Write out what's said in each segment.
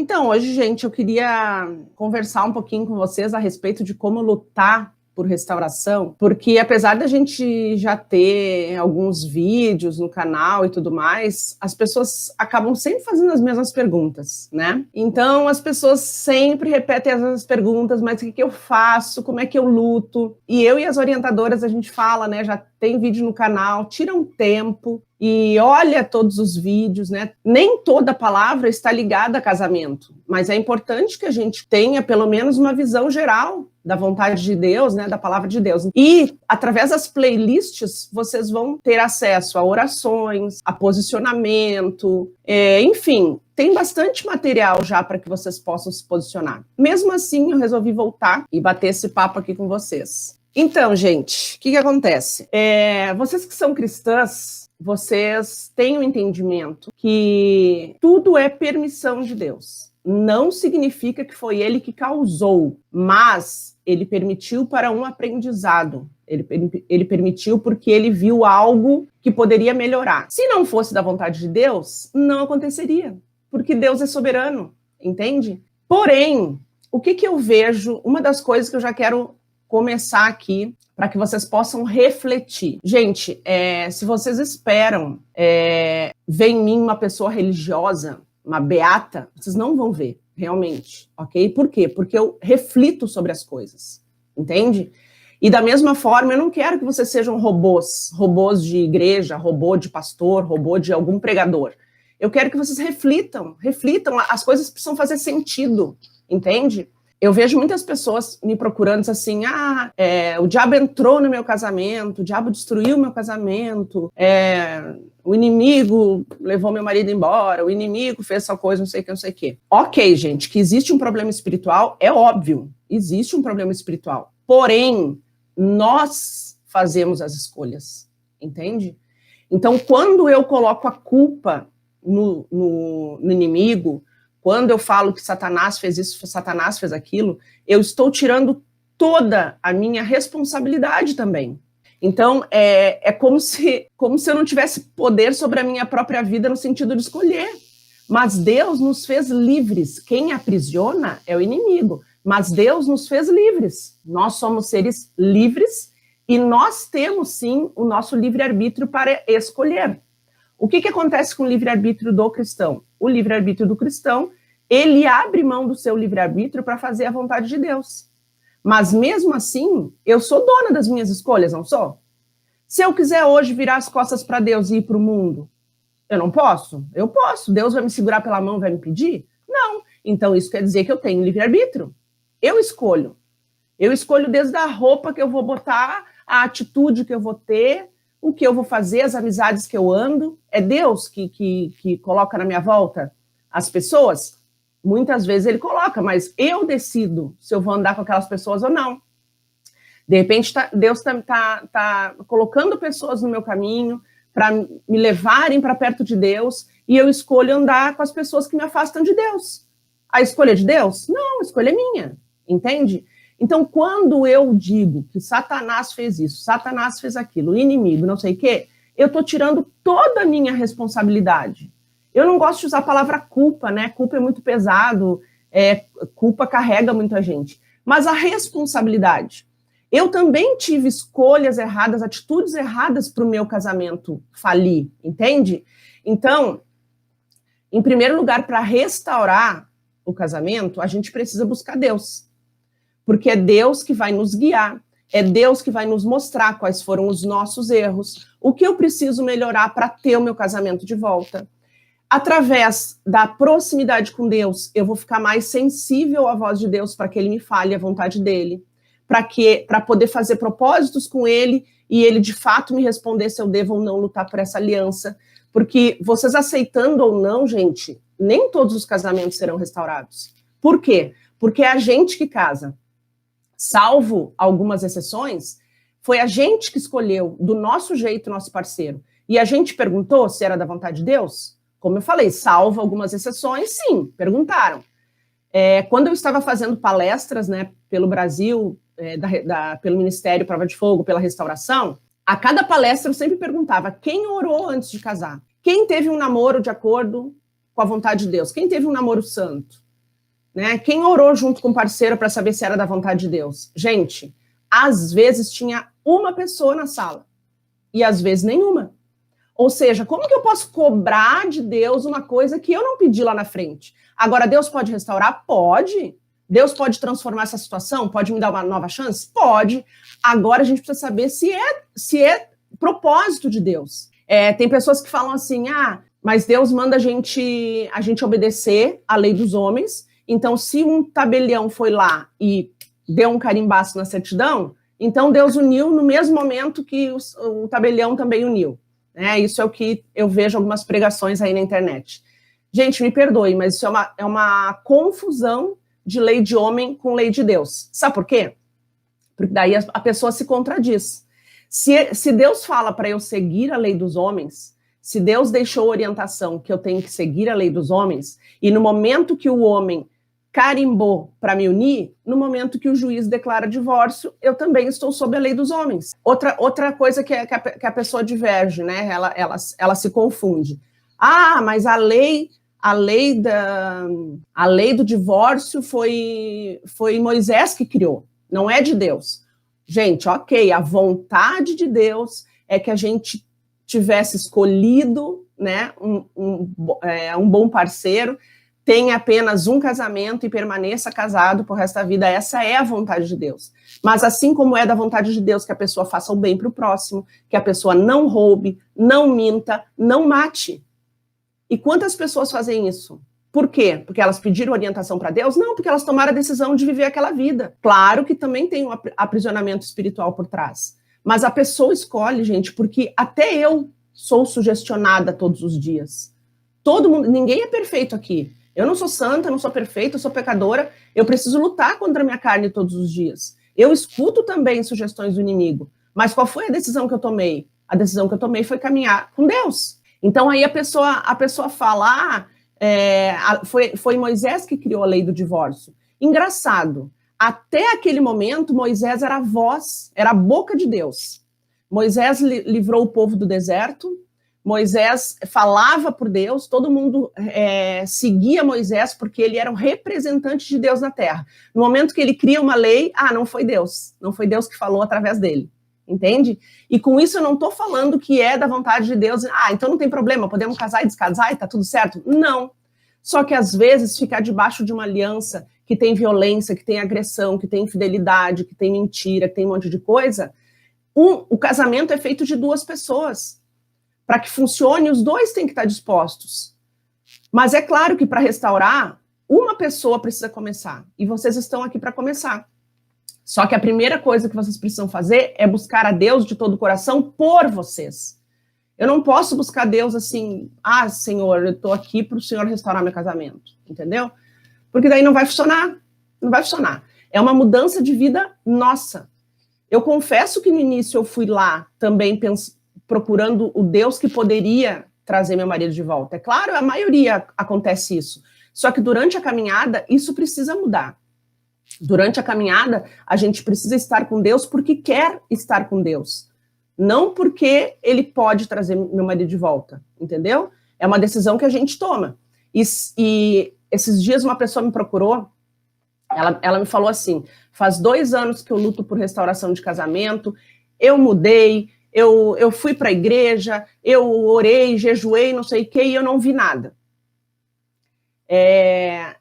Então, hoje, gente, eu queria conversar um pouquinho com vocês a respeito de como lutar por restauração, porque apesar da gente já ter alguns vídeos no canal e tudo mais, as pessoas acabam sempre fazendo as mesmas perguntas, né? Então, as pessoas sempre repetem as mesmas perguntas, mas o que eu faço? Como é que eu luto? E eu e as orientadoras, a gente fala, né? Já tem vídeo no canal, tira um tempo e olha todos os vídeos, né? Nem toda palavra está ligada a casamento, mas é importante que a gente tenha pelo menos uma visão geral da vontade de Deus, né, da palavra de Deus. E, através das playlists, vocês vão ter acesso a orações, a posicionamento, enfim, tem bastante material já para que vocês possam se posicionar. Mesmo assim, eu resolvi voltar e bater esse papo aqui com vocês. Então, gente, o que acontece? Vocês que são cristãs, vocês têm o entendimento que tudo é permissão de Deus. Não significa que foi ele que causou, mas ele permitiu para um aprendizado. Ele permitiu porque ele viu algo que poderia melhorar. Se não fosse da vontade de Deus, não aconteceria, porque Deus é soberano, entende? Porém, o que eu vejo, uma das coisas que eu já quero começar aqui, para que vocês possam refletir. Gente, se vocês esperam ver em mim uma pessoa religiosa, uma beata, vocês não vão ver, realmente, ok? Por quê? Porque eu reflito sobre as coisas, entende? E da mesma forma, eu não quero que vocês sejam robôs de igreja, robô de pastor, robô de algum pregador. Eu quero que vocês reflitam, as coisas precisam fazer sentido, entende? Eu vejo muitas pessoas me procurando assim, o diabo entrou no meu casamento, o diabo destruiu meu casamento, o inimigo levou meu marido embora, o inimigo fez essa coisa, não sei o que. Ok, gente, que existe um problema espiritual, é óbvio, existe um problema espiritual. Porém, nós fazemos as escolhas, entende? Então, quando eu coloco a culpa no inimigo, quando eu falo que Satanás fez isso, Satanás fez aquilo, eu estou tirando toda a minha responsabilidade também. Então, é como se eu não tivesse poder sobre a minha própria vida no sentido de escolher. Mas Deus nos fez livres. Quem aprisiona é o inimigo. Mas Deus nos fez livres. Nós somos seres livres e nós temos, sim, o nosso livre-arbítrio para escolher. O que acontece com o livre-arbítrio do cristão? O livre-arbítrio do cristão, ele abre mão do seu livre-arbítrio para fazer a vontade de Deus. Mas mesmo assim, eu sou dona das minhas escolhas, não sou? Se eu quiser hoje virar as costas para Deus e ir para o mundo, eu não posso? Eu posso. Deus vai me segurar pela mão, vai me pedir? Não. Então isso quer dizer que eu tenho livre-arbítrio. Eu escolho. Eu escolho desde a roupa que eu vou botar, a atitude que eu vou ter, o que eu vou fazer, as amizades que eu ando. É Deus que coloca na minha volta as pessoas? Muitas vezes ele coloca, mas eu decido se eu vou andar com aquelas pessoas ou não. De repente, Deus tá colocando pessoas no meu caminho para me levarem para perto de Deus e eu escolho andar com as pessoas que me afastam de Deus. A escolha é de Deus? Não, a escolha é minha, entende? Então, quando eu digo que Satanás fez isso, Satanás fez aquilo, o inimigo, não sei o quê, eu estou tirando toda a minha responsabilidade. Eu não gosto de usar a palavra culpa, né? Culpa é muito pesado, culpa carrega muita gente. Mas a responsabilidade. Eu também tive escolhas erradas, atitudes erradas para o meu casamento falir, entende? Então, em primeiro lugar, para restaurar o casamento, a gente precisa buscar Deus. Porque é Deus que vai nos guiar, é Deus que vai nos mostrar quais foram os nossos erros, o que eu preciso melhorar para ter o meu casamento de volta. Através da proximidade com Deus, eu vou ficar mais sensível à voz de Deus para que ele me fale a vontade dele, para poder fazer propósitos com ele e ele de fato me responder se eu devo ou não lutar por essa aliança. Porque vocês aceitando ou não, gente, nem todos os casamentos serão restaurados. Por quê? Porque é a gente que casa. Salvo algumas exceções, foi a gente que escolheu do nosso jeito nosso parceiro. E a gente perguntou se era da vontade de Deus? Como eu falei, salvo algumas exceções, sim, perguntaram. Quando eu estava fazendo palestras, né, pelo Brasil, pelo Ministério Prova de Fogo, pela restauração, a cada palestra eu sempre perguntava quem orou antes de casar? Quem teve um namoro de acordo com a vontade de Deus? Quem teve um namoro santo? né? Quem orou junto com o parceiro para saber se era da vontade de Deus? Gente, às vezes tinha uma pessoa na sala e às vezes nenhuma. Ou seja, como que eu posso cobrar de Deus uma coisa que eu não pedi lá na frente? Agora, Deus pode restaurar? Pode. Deus pode transformar essa situação? Pode me dar uma nova chance? Pode. Agora a gente precisa saber se é propósito de Deus. Tem pessoas que falam assim, mas Deus manda a gente obedecer à lei dos homens, então se um tabelião foi lá e deu um carimbaço na certidão, então Deus uniu no mesmo momento que o tabelião também uniu. Isso é o que eu vejo algumas pregações aí na internet. Gente, me perdoe, mas isso é uma confusão de lei de homem com lei de Deus. Sabe por quê? Porque daí a pessoa se contradiz. Se Deus fala para eu seguir a lei dos homens, se Deus deixou orientação que eu tenho que seguir a lei dos homens, e no momento que o homem carimbou para me unir, no momento que o juiz declara divórcio, eu também estou sob a lei dos homens. Outra coisa que a pessoa diverge, né? Ela se confunde. Mas a lei do divórcio foi Moisés que criou, não é de Deus. Gente, ok, a vontade de Deus é que a gente tivesse escolhido, né, um bom parceiro, tenha apenas um casamento e permaneça casado por resto da vida. Essa é a vontade de Deus. Mas assim como é da vontade de Deus que a pessoa faça o bem para o próximo, que a pessoa não roube, não minta, não mate. E quantas pessoas fazem isso? Por quê? Porque elas pediram orientação para Deus? Não, porque elas tomaram a decisão de viver aquela vida. Claro que também tem um aprisionamento espiritual por trás. Mas a pessoa escolhe, gente, porque até eu sou sugestionada todos os dias. Todo mundo, ninguém é perfeito aqui. Eu não sou santa, não sou perfeita, eu sou pecadora. Eu preciso lutar contra a minha carne todos os dias. Eu escuto também sugestões do inimigo. Mas qual foi a decisão que eu tomei? A decisão que eu tomei foi caminhar com Deus. Então aí a pessoa fala, foi Moisés que criou a lei do divórcio. Engraçado, até aquele momento Moisés era a voz, era a boca de Deus. Moisés livrou o povo do deserto, Moisés falava por Deus, todo mundo seguia Moisés porque ele era um representante de Deus na terra. No momento que ele cria uma lei, não foi Deus que falou através dele. Entende? E com isso eu não estou falando que é da vontade de Deus, então não tem problema, podemos casar e descasar e tá tudo certo. Não. Só que às vezes ficar debaixo de uma aliança que tem violência, que tem agressão, que tem infidelidade, que tem mentira, que tem um monte de coisa, o casamento é feito de duas pessoas. Para que funcione, os dois têm que estar dispostos. Mas é claro que para restaurar, uma pessoa precisa começar. E vocês estão aqui para começar. Só que a primeira coisa que vocês precisam fazer é buscar a Deus de todo o coração por vocês. Eu não posso buscar Deus assim, Senhor, eu estou aqui para o Senhor restaurar meu casamento, entendeu? Porque daí não vai funcionar, não vai funcionar. É uma mudança de vida nossa. Eu confesso que no início eu fui lá também procurando o Deus que poderia trazer meu marido de volta. É claro, a maioria acontece isso. Só que durante a caminhada, isso precisa mudar. Durante a caminhada, a gente precisa estar com Deus porque quer estar com Deus. Não porque ele pode trazer meu marido de volta, entendeu? É uma decisão que a gente toma. E esses dias uma pessoa me procurou, ela me falou assim, faz 2 anos que eu luto por restauração de casamento, eu mudei, eu fui para a igreja, eu orei, jejuei, não sei o que, e eu não vi nada.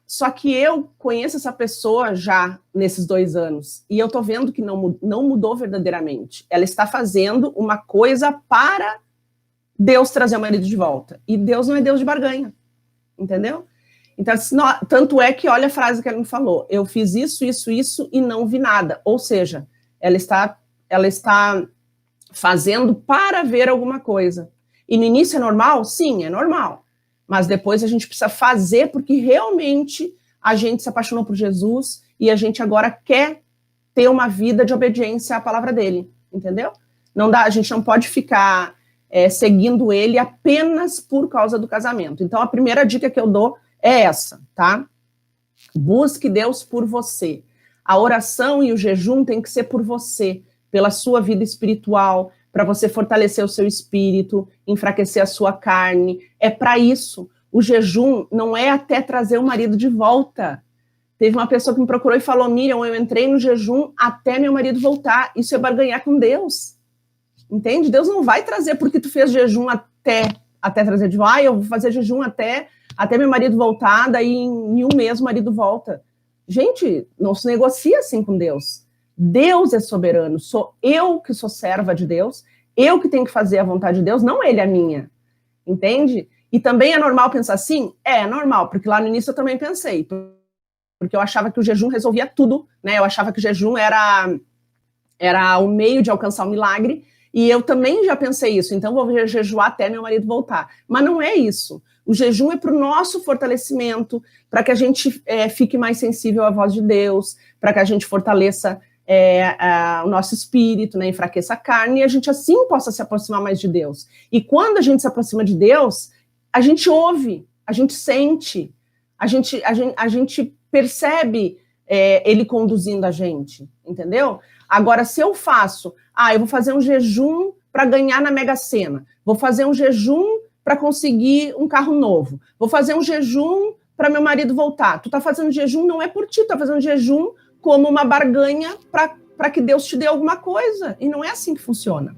Só que eu conheço essa pessoa já nesses 2 anos e eu tô vendo que não mudou verdadeiramente. Ela está fazendo uma coisa para Deus trazer o marido de volta. E Deus não é Deus de barganha, entendeu? Então, tanto é que olha a frase que ela me falou. Eu fiz isso e não vi nada. Ou seja, ela está fazendo para ver alguma coisa. E no início é normal? Sim, é normal. Mas depois a gente precisa fazer porque realmente a gente se apaixonou por Jesus e a gente agora quer ter uma vida de obediência à palavra dele, entendeu? Não dá, a gente não pode ficar seguindo ele apenas por causa do casamento. Então a primeira dica que eu dou é essa, tá? Busque Deus por você. A oração e o jejum tem que ser por você, pela sua vida espiritual, para você fortalecer o seu espírito, enfraquecer a sua carne. É para isso. O jejum não é até trazer o marido de volta. Teve uma pessoa que me procurou e falou, Miriam, eu entrei no jejum até meu marido voltar. Isso é barganhar com Deus. Entende? Deus não vai trazer porque tu fez jejum até trazer de eu vou fazer jejum até meu marido voltar, daí em um mês o marido volta. Gente, não se negocia assim com Deus. Deus é soberano, sou eu que sou serva de Deus, eu que tenho que fazer a vontade de Deus, não ele a minha. Entende? E também é normal pensar assim? É normal, porque lá no início eu também pensei, porque eu achava que o jejum resolvia tudo, né? Eu achava que o jejum era o meio de alcançar o milagre, e eu também já pensei isso, então vou jejuar até meu marido voltar. Mas não é isso. O jejum é para o nosso fortalecimento, para que a gente fique mais sensível à voz de Deus, para que a gente fortaleça o nosso espírito, né, enfraqueça a carne, e a gente assim possa se aproximar mais de Deus. E quando a gente se aproxima de Deus, a gente ouve, a gente sente, a gente percebe ele conduzindo a gente, entendeu? Agora, se eu faço, eu vou fazer um jejum para ganhar na Mega Sena, vou fazer um jejum para conseguir um carro novo, vou fazer um jejum para meu marido voltar. Tu tá fazendo jejum não é por ti, tu tá fazendo jejum como uma barganha para que Deus te dê alguma coisa, e não é assim que funciona.